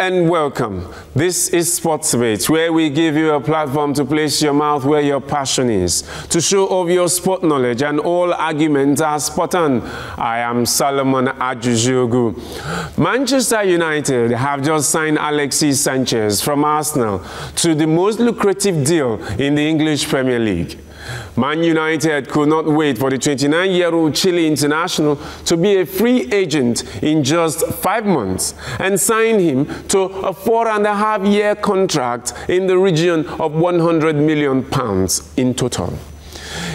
and welcome. This is Sports Debate, where we give you a platform to place your mouth where your passion is, to show off your sport knowledge, and all arguments are spot on. I am Solomon Ajujogu. Manchester United have just signed Alexis Sanchez from Arsenal to the most lucrative deal in the English Premier League. Man United could not wait for the 29-year-old Chile international to be a free agent in just 5 months and signed him to a 4.5-year contract in the region of £100 million in total.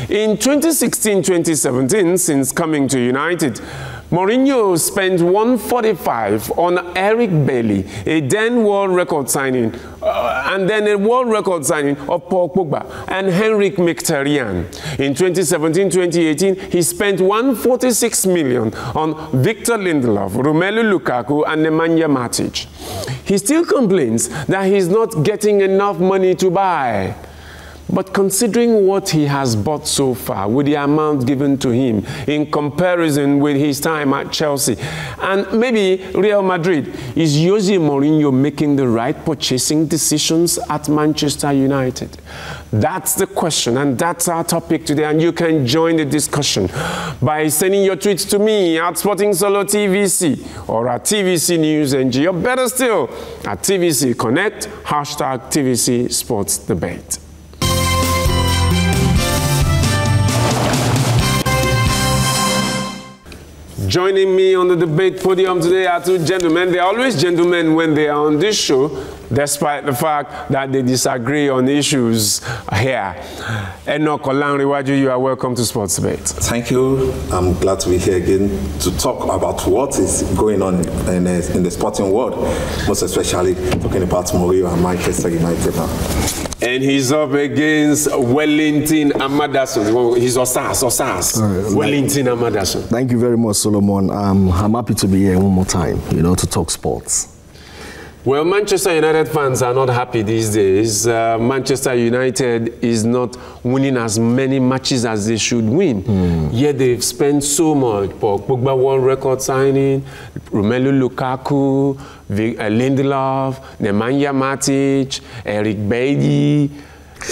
In 2016-2017, since coming to United, Mourinho spent £145 on Eric Bailly, a then world record signing, and then a world record signing of Paul Pogba and Henrik Mkhitaryan. In 2017-2018, he spent £146 million on Victor Lindelof, Romelu Lukaku, and Nemanja Matic. He still complains that he's not getting enough money to buy. But considering what he has bought so far, with the amount given to him in comparison with his time at Chelsea and maybe Real Madrid, is Jose Mourinho making the right purchasing decisions at Manchester United? That's the question, and that's our topic today. And you can join the discussion by sending your tweets to me at Sporting Solo TVC or at TVC News NG, or better still, at TVC Connect, #TVC Sports Debate. Joining me on the debate podium today are two gentlemen. They are always gentlemen when they are on this show, despite the fact that they disagree on issues here. Enoch Olanrewaju, you are welcome to Sports Debate. Thank you. I'm glad to be here again to talk about what is going on in the sporting world, most especially talking about Mourinho and Manchester United now. And he's up against Wellington Amadasun. He's Osas. Wellington Amadasun. Thank you very much, Solomon. I'm happy to be here one more time, to talk sports. Well, Manchester United fans are not happy these days. Manchester United is not winning as many matches as they should win. Yet they've spent so much. Paul Pogba world record signing, Romelu Lukaku, Lindelof, Nemanja Matic, Eric Bailly.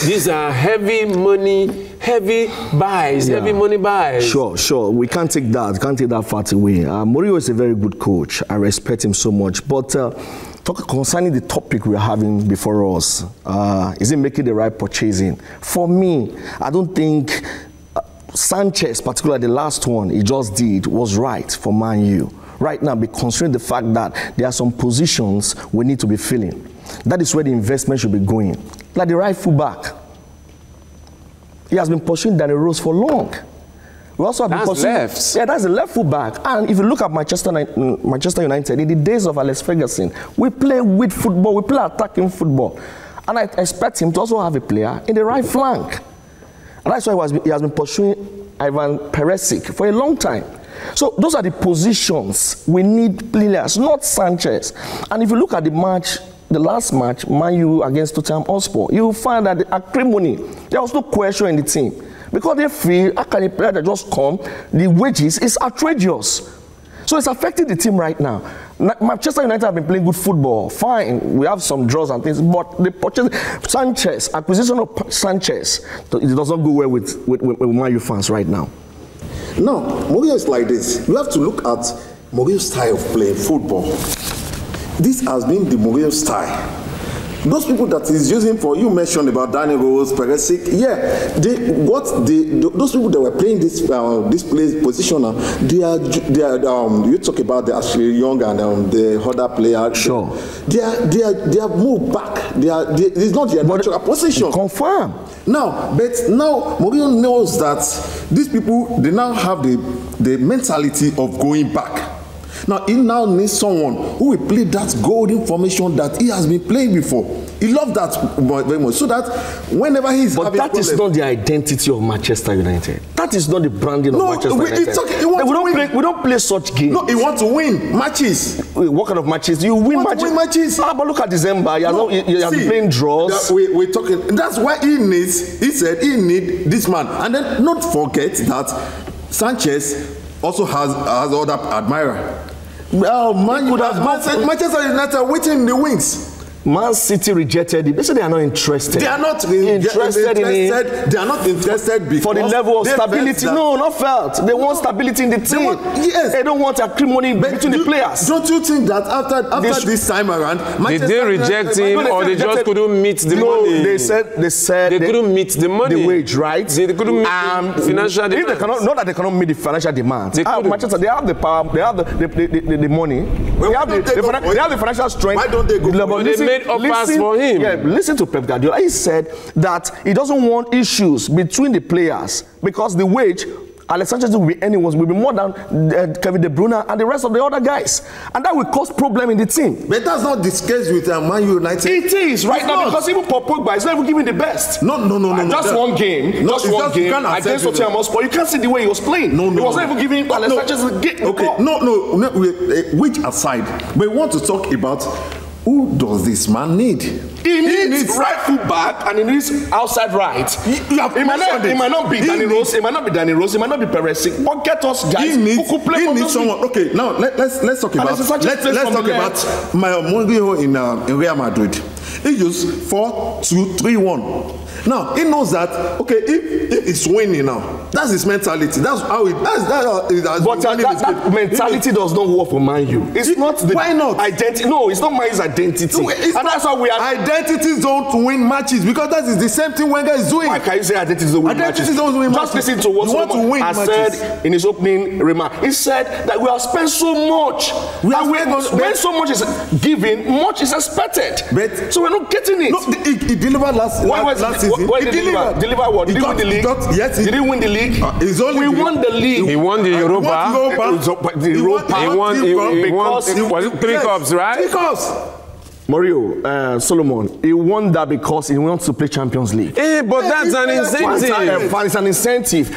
These are heavy money, heavy buys, heavy money buys. Sure. We can't take that far away. Mourinho is a very good coach. I respect him so much. But concerning the topic we're having before us, is he making the right purchasing? For me, I don't think Sanchez, particularly the last one he just did, was right for Man U. Right now, considering the fact that there are some positions we need to be filling. That is where the investment should be going. Like the right fullback. He has been pursuing Danny Rose for long. We also have been pursuing left. Yeah, that's the left fullback. And if you look at Manchester United, in the days of Alex Ferguson, we play with football, we play attacking football. And I expect him to also have a player in the right flank. And that's why he has been pursuing Ivan Perisic for a long time. So those are the positions we need players, not Sanchez. And if you look at the last match, Man U against Tottenham Hotspur, you will find that the acrimony, there was no question in the team. Because they feel, how can a player that just come, the wages is outrageous. So it's affecting the team right now. Manchester United have been playing good football. Fine, we have some draws and things, but the purchase, acquisition of Sanchez, it doesn't go well with Man U fans right now. No, Mourinho is like this. You have to look at Mourinho's style of playing football. This has been the Mourinho style. Those people that he's using for, you mentioned about Danny Rose, Perisic, those people that were playing this position, you talk about the Ashley Young and the other player. Sure. They have moved back. It's not their natural position. Confirm. Now Mourinho knows that these people, they now have the mentality of going back. Now, he now needs someone who will play that golden formation that he has been playing before. He loves that very much. So that whenever he's having problems... But that is not the identity of Manchester United. That is not the branding of Manchester United. We don't play such games. No, he wants to win matches. What kind of matches? You win matches. But look at December. He has been playing draws. We're talking... That's why he said he needs this man. And then not forget that Sanchez also has other admirer. Manchester United are waiting in the wings. Man City rejected it. They said they are not interested. They are not interested in it. They are not interested because for the level of stability. No, not felt. They want stability in the team. They don't want acrimony between the players. Don't you think that after this time around, did they reject him or they just couldn't meet the money? They said they couldn't meet the money. The wage, right? They couldn't meet the financial demands. If they cannot, not that they cannot meet the financial demands. Manchester, they have the power. They have the money. They have the financial strength. Why don't they go? Offers for him. Yeah, listen to Pep Guardiola. He said that he doesn't want issues between the players because the wage Alex Sanchez will be more than Kevin De Bruyne and the rest of the other guys, and that will cause problem in the team. But that's not the case with Man United. It is right now because even Paul Pogba is not even giving the best. No. Just one game against Tottenham Hotspur. You can't see the way he was playing. He was not even giving Alex Sanchez the ball. No. Which aside, we want to talk about who does this man need? He needs right full back and he needs outside right. It might not be Danny Rose. It might not be Danny Rose. It might not be Perez. But get us guys who could play. He needs someone. Okay, now let's talk about Mourinho in Real Madrid. He used 4-2-3-1. Now he knows that if it's winning now, that's his mentality. That's how it. But that mentality does not work for Man U. It's not the why not identity. No, it's not Man's identity. No, and that's why we are. Identities don't win matches because that is the same thing Wenger is doing. Why can you say identities don't win matches? Don't win Just listen to what Solomon has said in his opening remark. He said that we have spent so much. When so much is given, much is expected. But so we're not getting it. No, he delivered last season. What did he deliver? Deliver what? Did he win the league? Yes. Did he win the league? We won the league. He won the Europa. He won 3 cups, right? 3 cups. Mourinho, Solomon, he won that because he wants to play Champions League. But that's an incentive. It's an incentive.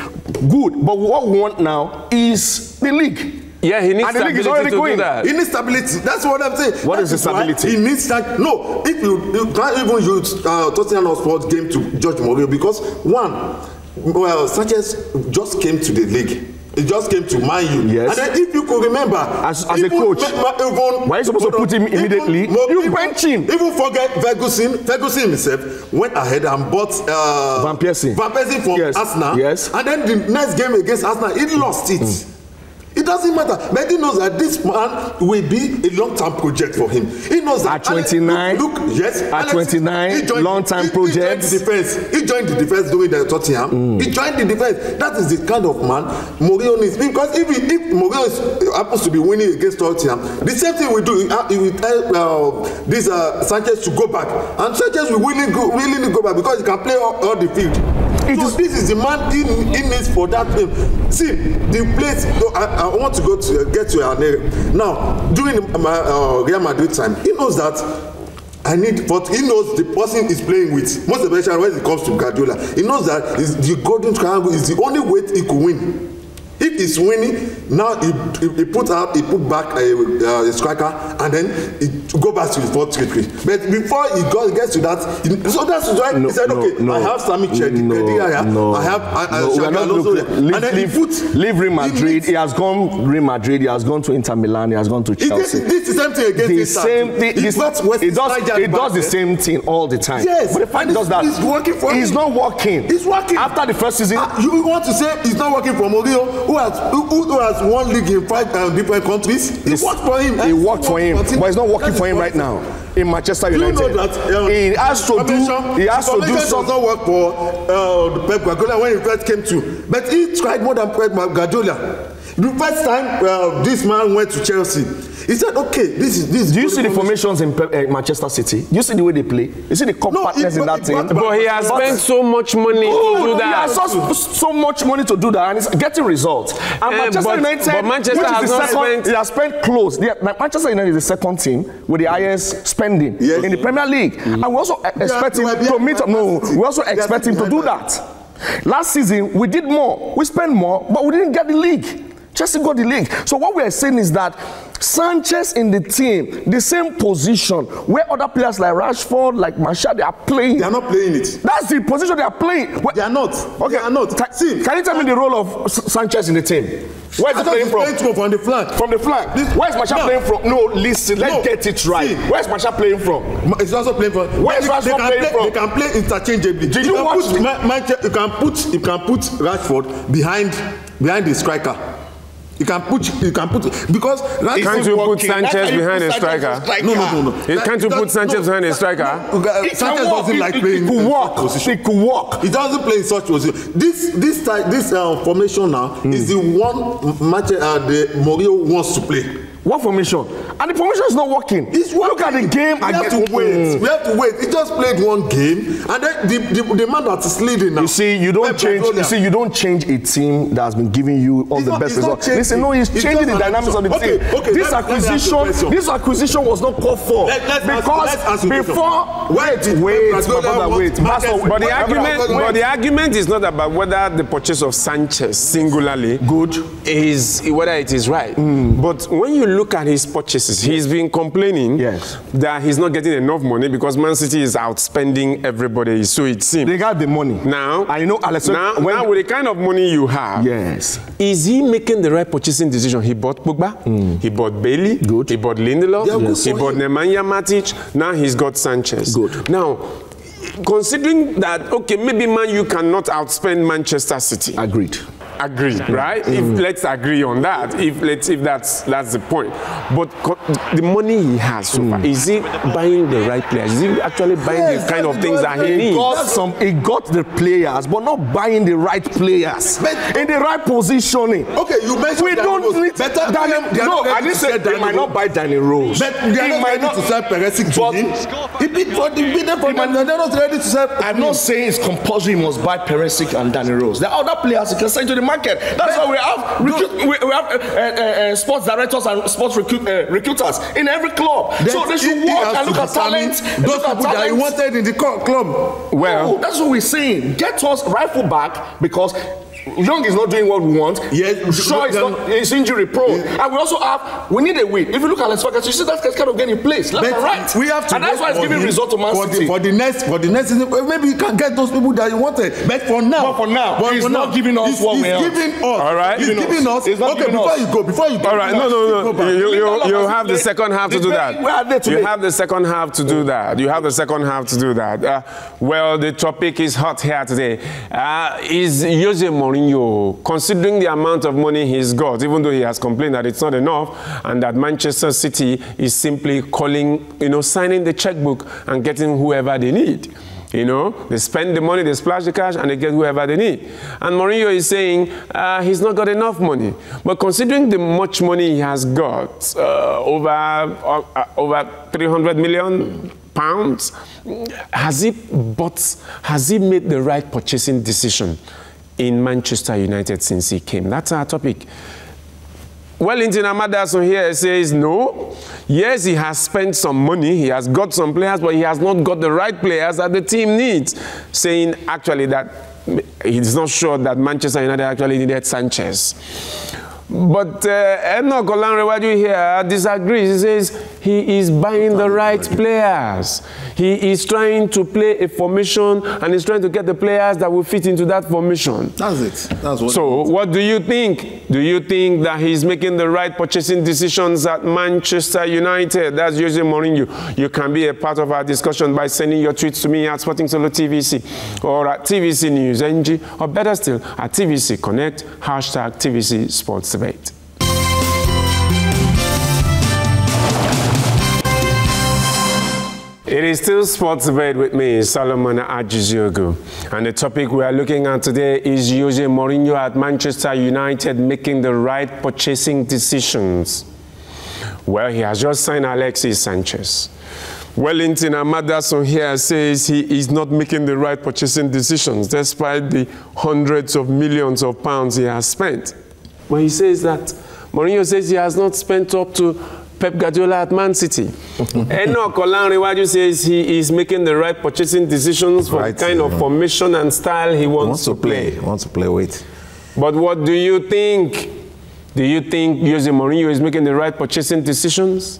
Good. But what we want now is the league. Yeah, he needs stability to do that. He needs stability. That's what I'm saying. What is the stability? He needs that. No, if you can't even use Tottenham Hotspur's game to judge Mourinho because Sanchez just came to the league. He just came to Man U. Yes. And then if you could remember, as a coach, why are you supposed to put him immediately? You bench him. Even forget Ferguson. Ferguson himself went ahead and bought Van Persie from Arsenal. Yes. And then the next game against Arsenal, he lost it. It doesn't matter. But he knows that this man will be a long-term project for him. He knows that. At 29, at 29, long-term project. He joined the defense during the Tottenham. He joined the defense. That is the kind of man Mourinho needs. Because if Mourinho happens to be winning against Tottenham, the same thing we do. He will tell this Sanchez to go back, and Sanchez will really go back because he can play all the field. This is the man he needs for that game. See, the place. I want to get to our name. Now, during my Real Madrid time, he knows that but he knows the person he's playing with. Most especially when it comes to Guardiola, he knows that the golden triangle is the only way he could win. If he's winning, now he put back a striker, and then he go back to his 4-3-3. But before he gets to that, so that's why he said, I have Sami Khedira, I have and then he put leave Real Madrid. He has gone Real Madrid. He has gone to Inter Milan. He has gone to Chelsea. This is the same thing against the same thing. It does the same thing all the time. Yes, but the fact does that it's working for him. It's not working. It's working after the first season. You want to say it's not working for Mourinho? Who has won league in 5 different countries? It worked for him. It worked for him, but it's not working for him right now in Manchester United. Do you know that he has to do does something. not work for Pep Guardiola when he first came to, but he tried more than Pep Guardiola. The first time this man went to Chelsea, he said, this is. Do you see the formations in Manchester City? Do you see the way they play? You see the partners in that team? But he has spent so much money to do that. He has so much money to do that, and it's getting results. And Manchester United, but Manchester has not spent. He has spent close. Manchester United is the second team with the highest spending in the Premier League, and we also expect him to meet. No, we also expect him to do that. Last season we did more, we spent more, but we didn't get the league. Chelsea got the league. So what we are saying is that Sanchez in the team, the same position where other players like Rashford, like Martial, they are playing. They are not playing it. That's the position they are playing. They are not. Okay, they are not. See, can you tell me the role of Sanchez in the team? Where is he playing from? From the flank. From the flank. Where is Martial playing from? No, listen, let's get it right. Where is Martial playing from? It's also playing from. Where is Rashford playing from? They can play interchangeably. Did you watch? You can put Rashford behind the striker. You can put because can't you put Sanchez behind a striker? No. Can't you put Sanchez behind a striker? Sanchez doesn't like playing in such position. He could walk. He doesn't play in such position. This formation now is the one match the Mourinho wants to play. What formation? And the formation is not working. It's working. Look at the game. We have to wait. We have to wait. He just played one game, and then the man that is leading now. You see, you don't change. You see, you don't change a team that has been giving you all the best results. Listen, no, he's changing the dynamics of the team. Okay, this acquisition was not called for because before. Wait. But the argument is not about whether the purchase of Sanchez singularly is whether it is right. But when you look at his purchases, he's been complaining that he's not getting enough money because Man City is outspending everybody. So it seems they got the money now. I know, Alessandro. Now with the kind of money you have, is he making the right purchasing decision? He bought Pogba, he bought Bailey, he bought Lindelof, he bought Nemanja Matic. Now he's got Sanchez. Now, considering that, okay, maybe Man U cannot outspend Manchester City. Agreed, right? Let's agree on that. If that's the point. But the money he has so far, is he buying the right players? Is he actually buying the kind of things that he needs? He got the players, but not buying the right players in the right positioning. Okay, you mentioned we don't need better. No, I didn't say they might not buy Danny Rose. But they are not ready to sell Perisic to him. He bid for them. They're not ready to sell. I'm not saying it's compulsory. You must buy Perisic and Danny Rose. There are other players you can send to the market. That's why we have sports directors and sports recruiters in every club. So they should work and look at talent. Those people that he wanted in the club. Well, that's what we're saying. Get us rifle back because Young is not doing what we want. Shaw is injury prone. And we also we need a win. If you look at Alex Ferguson, you see that kind of getting in place, left and right. We have to, and that's why it's giving result to Man City. For the next season, maybe you can get those people that you wanted. But for now, he's not giving us what we want. He's giving us. All right. He's giving us. Okay, before you go. All right. No. You have the second half to do that. You have the second half to do that. Well, the topic is hot here today. Is Jose Mourinho, considering the amount of money he's got, even though he has complained that it's not enough, and that Manchester City is simply signing the checkbook and getting whoever they need. They spend the money, they splash the cash, and they get whoever they need. And Mourinho is saying he's not got enough money. But considering the much money he has got, over 300 million pounds, has he made the right purchasing decision in Manchester United since he came? That's our topic. Wellington Amadason here says no. Yes, he has spent some money, he has got some players, but he has not got the right players that the team needs. Saying actually that he's not sure that Manchester United actually needed Sanchez. But Enoch Olanrewaju here disagrees. He says he is buying the right players. He is trying to play a formation and he's trying to get the players that will fit into that formation. That's it. That's what. So what do you think? Do you think that he's making the right purchasing decisions at Manchester United? That's Jose Mourinho. You can be a part of our discussion by sending your tweets to me at Sporting Solo TVC or at TVC News NG, or better still at TVC Connect, #TVC Sports Debate. It is still Sports Debate with me, Solomon Ajiziogu. And the topic we are looking at today is Jose Mourinho at Manchester United making the right purchasing decisions. Well, he has just signed Alexis Sanchez. Wellington Amadason here says he is not making the right purchasing decisions despite the hundreds of millions of pounds he has spent. But he says that Mourinho says he has not spent up to Pep Guardiola at Man City. Enoch Olanrewaju says he is making the right purchasing decisions for the kind of formation and style he wants to play. Wants to play with. But what do you think? Do you think Jose Mourinho is making the right purchasing decisions?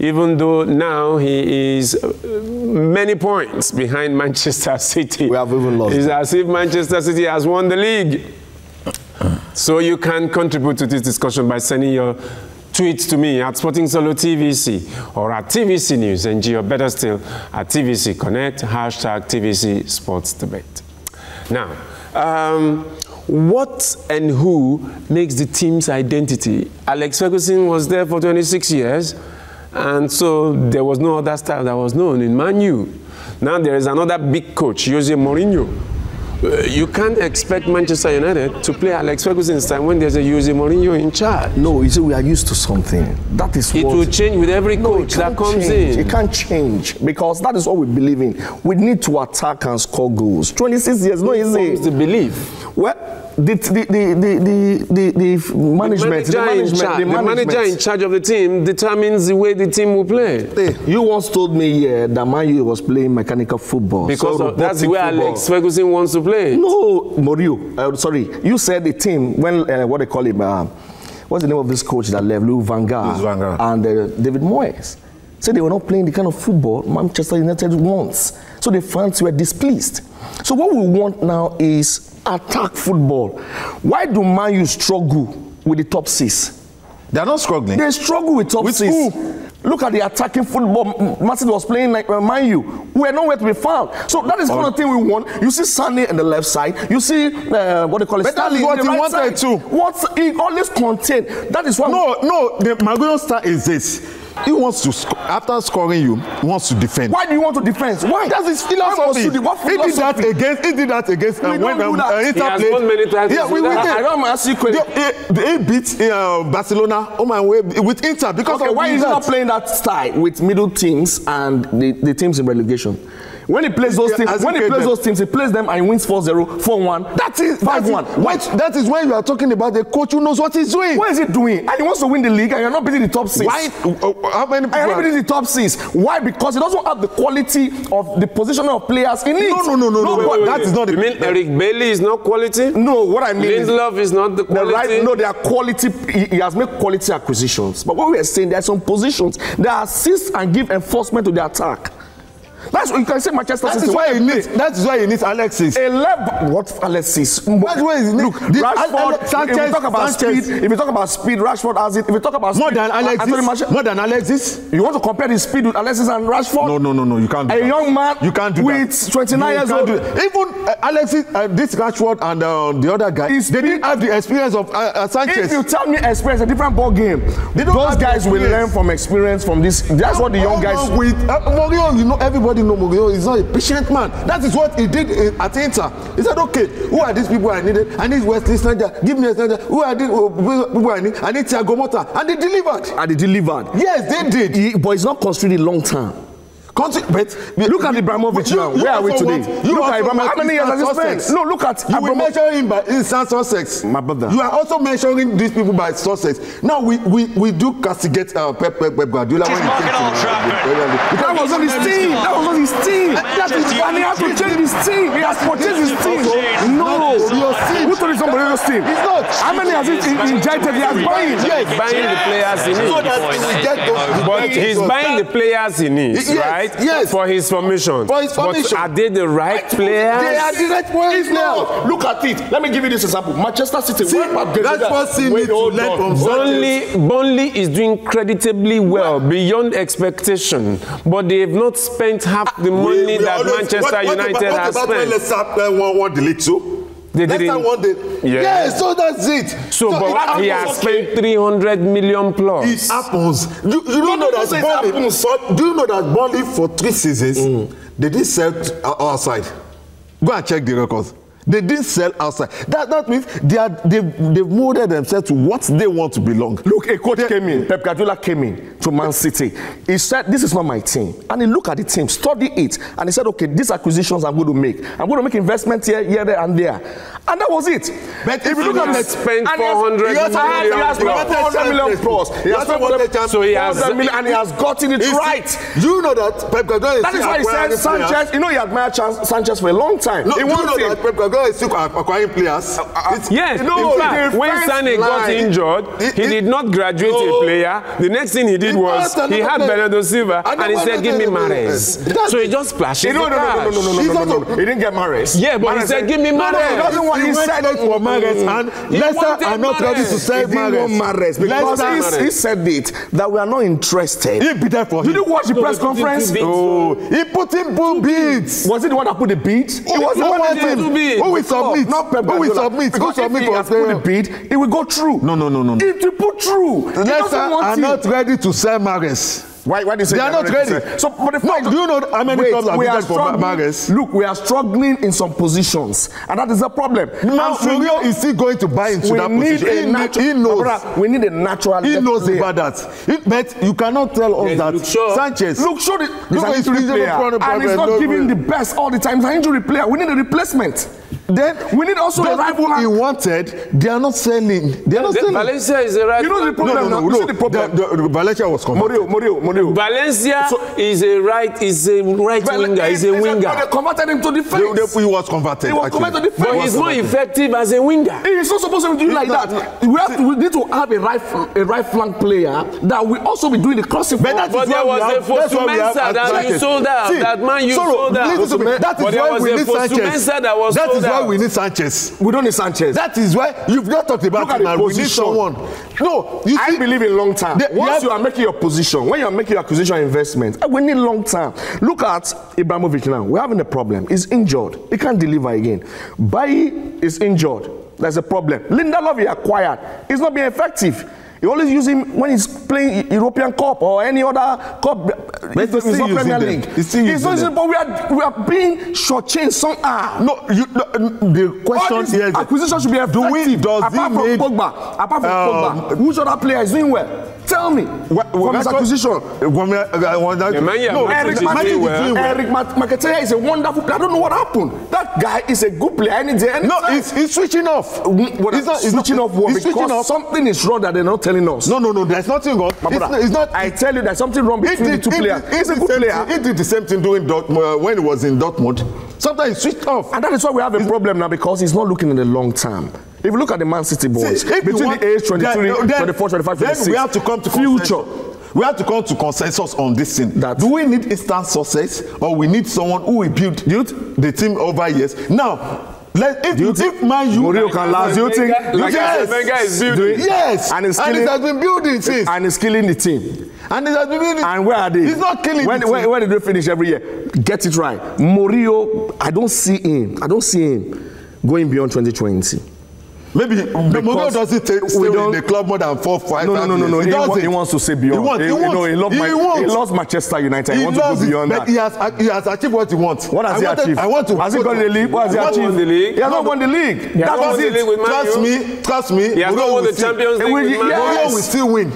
Even though now he is many points behind Manchester City. We have even lost. It's as if Manchester City has won the league. So you can contribute to this discussion by sending your tweets to me at Sporting Solo TVC or at TVC News NG, or better still at TVC Connect, #TVC Sports Debate. Now, what and who makes the team's identity? Alex Ferguson was there for 26 years, and so there was no other style that was known in Man U. Now there is another big coach, Jose Mourinho. You can't expect Manchester United to play Alex Ferguson's time when there's a Jose Mourinho in charge. No, you see, we are used to something. That is it what... will change with every coach that comes in. It can't change because that is what we believe in. We need to attack and score goals. 26 years, no easy. What's the belief? Well, the manager in charge of the team determines the way the team will play. You once told me that Man U was playing mechanical football. Because that's the way Alex Ferguson wants to play. No, Mourinho. Sorry, you said the team when what they call him. What's the name of this coach that left? Louis van Gaal and David Moyes. Said they were not playing the kind of football Manchester United wants. So the fans were displeased. So what we want now is attack football. Why do Man U struggle with the top six? They are not struggling. They struggle with top six. Who? Look at the attacking football. Man City was playing like Man U. We are nowhere to be found. So that is one of the things we want. You see Sané on the left side. You see what they call it. But that is what he wanted to. What he always contained. That is what. No. The Mourinho style is this. He wants to, after scoring you, he wants to defend. Why do you want to defend? Why? That's his philosophy. He did that against when Inter played. Many times I don't ask you question. They beat Barcelona on my way with Inter because of why is he not playing that style with middle teams and the teams in relegation? When he plays those teams, he plays them and he wins 4-0, 4-1. That is 5-1. That is why you are talking about the coach who knows what he's doing. What is he doing? And he wants to win the league and you're not beating the top six. Why? How many people? You're not beating the top six. Why? Because he doesn't have the quality of the position of players in it. No. That is not the. You mean Eric Bailey is not quality? No, what I mean Lindelof is not the quality. No, they are quality. He has made quality acquisitions. But what we are saying, there are some positions that assist and give enforcement to the attack. That's what you can say Manchester City. That is why he needs Alexis. What Alexis? That's why he needs. Look, Rashford. Sanchez, if you talk about speed, Rashford has it. If you talk about more than Alexis, you want to compare the speed with Alexis and Rashford? No, you can't do that. A young man you can't do with that. 29 years old. Even Alexis, this Rashford and the other guy, they didn't have the experience of Sanchez. If you tell me experience, a different ball game. Those guys will learn from experience from this. That's what the young guys. With Mourinho, you know, everybody know Mourinho is not a patient man. That is what he did at Inter. He said, okay, who are these people I needed? I need Wesley Sneijder. Give me a Sneijder. Who are these people I need? I need Thiago Motta. And they delivered. Yes, they did. But it's not considered long term. But look at Ibrahimovic now. Where are we today? Look at Ibrahimovic. How many years has he spent? No, look at you will measure him by instant success. My brother. You are also measuring these people by success. Now we do castigate Pep Guardiola when he came to that was on his team. That is why he has to change his team. He has purchased his team. No, who told you somebody else's team? He's not. How many has he injected? He has buying. Yes, buying the players he needs. But he's buying the players he needs, right? Yes. For his formation. But are they the right players? They are the right players now. Look at it. Let me give you this example. Manchester City. Burnley is doing creditably well, beyond expectation. But they have not spent half the money that Manchester United has spent. What about when Leicester won the league too? They didn't. Yes, so that's it. But he has spent 300 million plus. It happens. Do you know that Burnley for 3 seasons they didn't sell outside? Go and check the records. They didn't sell outside. That means they've molded themselves to what they want to belong. Look, a coach came in. Pep Guardiola came in to Man City. He said, "This is not my team." And he looked at the team, studied it, and he said, "Okay, these acquisitions I'm going to make. I'm going to make investments here, there, and there." And that was it. But if you look at it, spent 400 million plus. He has spent 400 million. So he has, and he has gotten it right. You know that Pep Guardiola is. That is why he said Sanchez. You know, he admired Sanchez for a long time. He wanted Pep Guardiola Mourinho is still acquiring players. Yes, in fact, when Sané got injured, he did not graduate a player. The next thing he did was he had Bernardo Silva and he said, give me Mahrez. So he just splashed the cash. No. He didn't get Mahrez. Yeah, but he said, give me Mahrez. He doesn't want. He said it for Mahrez, and Leicester are not ready to sell Mahrez because he said it that we are not interested. He bid for him. Did you watch the press conference? Oh, he put in two bids. Was it the one that put the bid? It was the one that who will submit? Who will submit? Because if he has put the bid, it will go through. No. If you put through, Leicester are not ready to sell Mahrez. Why do you say they are not ready? So, but the fact, do you know how many clubs are bidding for Mahrez? Look, we are struggling in some positions, and that is the problem. Now, Mourinho is still going to buy into that position. He knows. Brother, we need a natural. He knows about that. But you cannot tell us that Sanchez. Look, show the injury player, and he's not giving the best all the time. He's an injury player. We need a replacement. Then we need also a rival. He wanted. They are not selling. They are not selling. Valencia is a right. You know the problem. No. You see the problem. Valencia was converted. Mourinho. Valencia is a right winger. He's a winger. They converted him to defense. He was converted. He was converted to defense. But he's more effective as a winger. He's not supposed to do like that. We need to have a right flank player that will also be doing the crossing. But there was a Fosu-Mensah that you sold out. That man you sold out. That is why we need Sanchez. That is why we need Sanchez. We don't need Sanchez. That is why you've not talked about it. We need someone. No, I believe in long term. Once you are making your position, when you are making your acquisition investment, we need long term. Look at Ibrahimovic now. We're having a problem. He's injured. He can't deliver again. Bailly is injured. There's a problem. Lindelof he acquired. He's not being effective. You always use him when he's playing European Cup or any other cup. But he's not Premier League. He's not using, but we are being shortchanged somehow. No, the question here is acquisition should be effective. Apart from Pogba, which other player is doing well? Tell me. From his acquisition. Eric Mkhitaryan is a wonderful player. I don't know what happened. That guy is a good player any day. No, he's switching off. He's switching off because something is wrong that they're not telling us. No, there's nothing wrong. It's not. I tell you, there's something wrong between the two players. He's a good player. He did the same thing when he was in Dortmund. Sometimes he switched off. And that is why we have a problem now, because he's not looking in the long term. If you look at the Man City boys, between the age 23, 24, 25, 26, then we have to come to future. We have to come to consensus on this thing. Do we need instant success, or we need someone who will build the team over years? Now, if Man U Mourinho can last, do you think? Yes, is building. Yes, and it has been building since. And it's killing the team. And it has been building. And where are they? He's not killing the team. When did they finish every year? Get it right. Mourinho, I don't see him going beyond 2020. Maybe Mourinho doesn't stay in the club more than 4, 5 years. No. He wants to stay beyond. He lost Manchester United. He wants to go beyond that. He has achieved what he wants. What has he achieved? Has he got the league? What has he achieved? He has not won the league. That's it. Trust me. He has not won the Champions League with Man U. Mourinho will still win.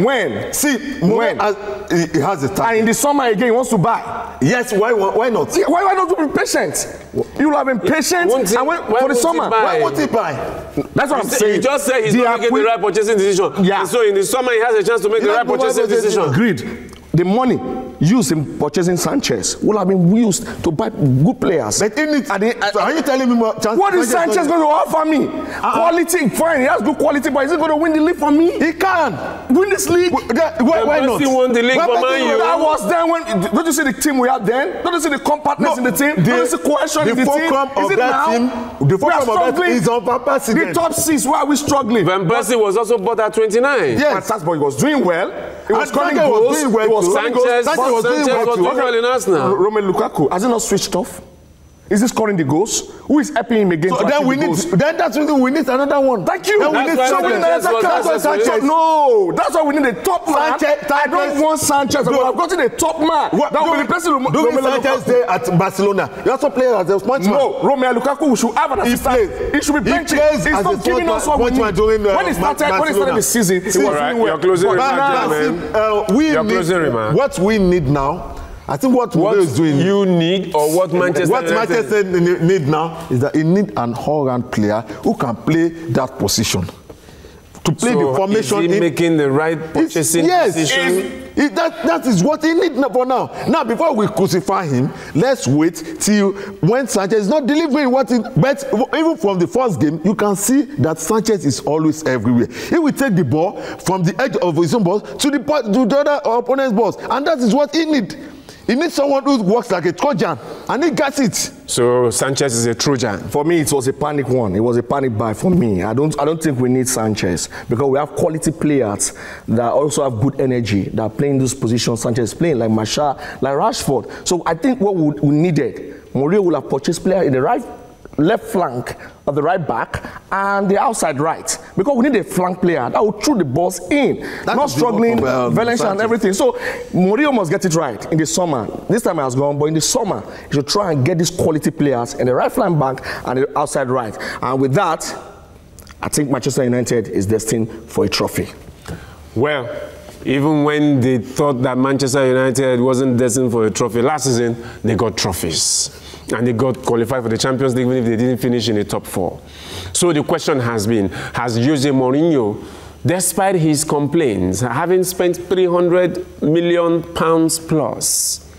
When? See, he has the time. And in the summer again, he wants to buy. Yes, why not? Why not be patient? You have been patient for the summer. Why won't he buy? That's what I'm saying. You just said he's not making the right purchasing decision. Yeah. And so in the summer he has a chance to make the right purchasing decision. Agreed. The money used in purchasing Sanchez will have been used to buy good players. But so are you telling me what is Sanchez going to offer me? Quality, fine. He has good quality, but is he going to win the league for me? He can win this league. Why not? He won the league for Man U. That was then when. Don't you see the team we had then? Don't you see the compactness in the team? Don't you see cohesion in the team? Is it now? The fulcrum of that team is on purpose. The top 6. Why are we struggling? Van Persie was also bought at 29. Yes, but he was doing well. He was scoring goals. Sanchez was doing well in Arsenal. Romelu Lukaku, has he not switched off? Is he scoring the goals? Who is helping him again? So then that's when we need another one. Thank you. Then we need Sanchez. No, that's why we need a top man. I don't want Sanchez. I've gotten a top man. That will be replacing Romelu Sanchez there at Barcelona. You also play as a punchman. No, Romelu Lukaku should have an assistant. He should be benching. He's not giving us what we need. When he started the season, he was doing well. You're closing remark. What we need now, I think what is doing. You need, or what Manchester need now is that he need an all-round player who can play that position. To play the formation. Is he making the right purchasing decision? That is what he needs for now. Now, before we crucify him, let's wait till when Sanchez is not delivering what he... But even from the first game, you can see that Sanchez is always everywhere. He will take the ball from the edge of his own box to the other opponent's box. And that is what he needs. He needs someone who works like a Trojan, and he gets it. So Sanchez is a Trojan. For me, it was a panic one. It was a panic buy for me. I don't think we need Sanchez because we have quality players that also have good energy that are playing those positions Sanchez is playing, like Marshall, like Rashford. So I think what we needed, Mourinho will have purchased players in the left flank of the right back and the outside right, because we need a flank player that will throw the balls in, not struggling Valencia and everything. So Mourinho must get it right in the summer. This time he has gone, but in the summer he should try and get these quality players in the right flank back and the outside right. And with that, I think Manchester United is destined for a trophy. Well, even when they thought that Manchester United wasn't destined for a trophy last season, they got trophies. And they got qualified for the Champions League even if they didn't finish in the top 4. So the question has been, has Jose Mourinho, despite his complaints, having spent £300 million plus,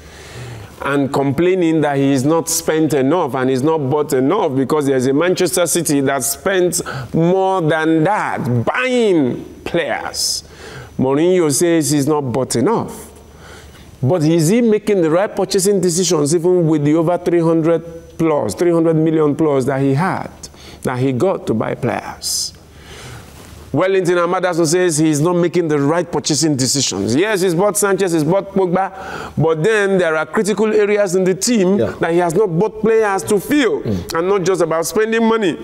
and complaining that he is not spent enough and is not bought enough because there's a Manchester City that spends more than that buying players, Mourinho says he's not bought enough. But is he making the right purchasing decisions even with the over 300 million plus that he had, that he got to buy players? Wellington Amadason says he's not making the right purchasing decisions. Yes, he's bought Sanchez, he's bought Pogba, but then there are critical areas in the team that he has not bought players to fill, and not just about spending money.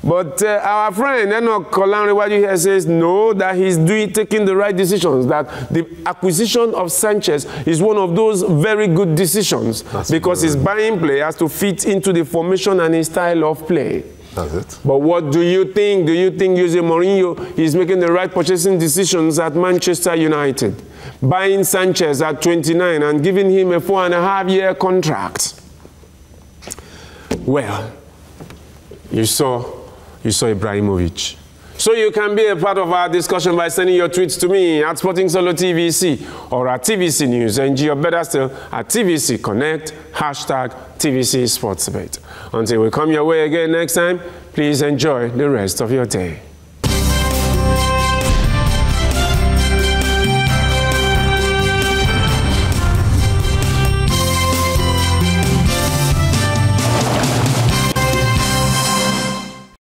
But our friend Enoch Kolanrewaju here says no, that he's taking the right decisions, that the acquisition of Sanchez is one of those very good decisions. Because he's buying players to fit into the formation and his style of play. That's it. But what do you think? Do you think Jose Mourinho is making the right purchasing decisions at Manchester United? Buying Sanchez at 29 and giving him a 4.5-year contract? Well, you saw Ibrahimovic. So you can be a part of our discussion by sending your tweets to me at Sporting Solo TVC or at TVC News NG, or better still at TVC Connect, hashtag TVC Sports Debate. Until we come your way again next time, please enjoy the rest of your day.